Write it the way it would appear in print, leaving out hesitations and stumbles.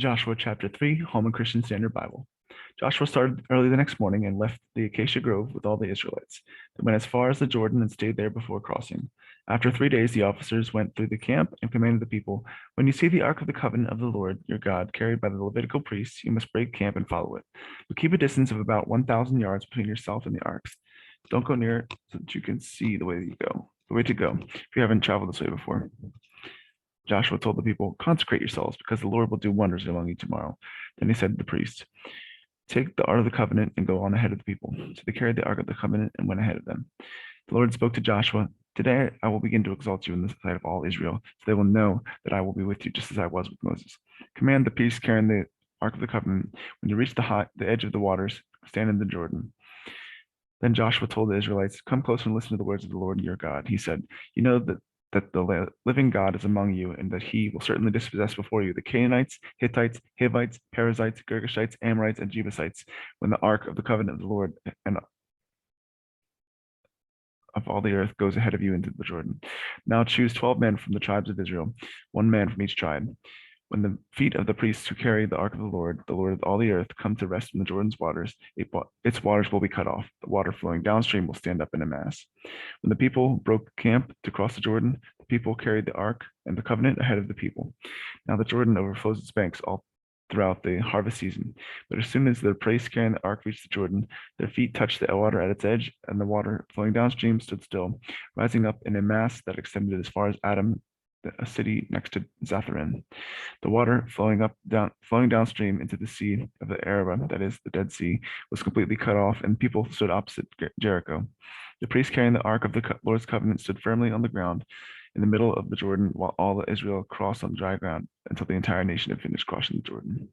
Joshua chapter 3, Holman Christian Standard Bible. Joshua started early the next morning and left the acacia grove with all the Israelites. They went as far as the Jordan and stayed there before crossing. After 3 days, the officers went through the camp and commanded the people, "When you see the ark of the covenant of the Lord your God carried by the Levitical priests, you must break camp and follow it. But keep a distance of about 1,000 yards between yourself and the arks. Don't go near it so that you can see the way you go, the way to go, if you haven't traveled this way before." Joshua told the people, "Consecrate yourselves, because the Lord will do wonders among you tomorrow." Then he said to the priests, "Take the Ark of the Covenant and go on ahead of the people." So they carried the Ark of the Covenant and went ahead of them. The Lord spoke to Joshua, "Today I will begin to exalt you in the sight of all Israel, so they will know that I will be with you just as I was with Moses. Command the priests carrying the Ark of the Covenant, when you reach the edge of the waters, stand in the Jordan." Then Joshua told the Israelites, "Come close and listen to the words of the Lord your God." He said, "You know that the living God is among you, and that he will certainly dispossess before you the Canaanites, Hittites, Hivites, Perizzites, Girgashites, Amorites, and Jebusites, when the ark of the covenant of the Lord and of all the earth goes ahead of you into the Jordan. Now choose 12 men from the tribes of Israel, one man from each tribe. When the feet of the priests who carry the ark of the Lord of all the earth, come to rest in the Jordan's waters, its waters will be cut off. The water flowing downstream will stand up in a mass. When the people broke camp to cross the Jordan, the people carried the ark and the covenant ahead of the people. Now the Jordan overflows its banks all throughout the harvest season. But as soon as the priests carrying the ark reached the Jordan, their feet touched the water at its edge, and the water flowing downstream stood still, rising up in a mass that extended as far as Adam, a city next to Zatharim. The water flowing downstream into the sea of the Arabah, that is the Dead Sea, was completely cut off, and people stood opposite Jericho. The priest carrying the ark of the Lord's covenant stood firmly on the ground in the middle of the Jordan, while all of Israel crossed on dry ground until the entire nation had finished crossing the Jordan.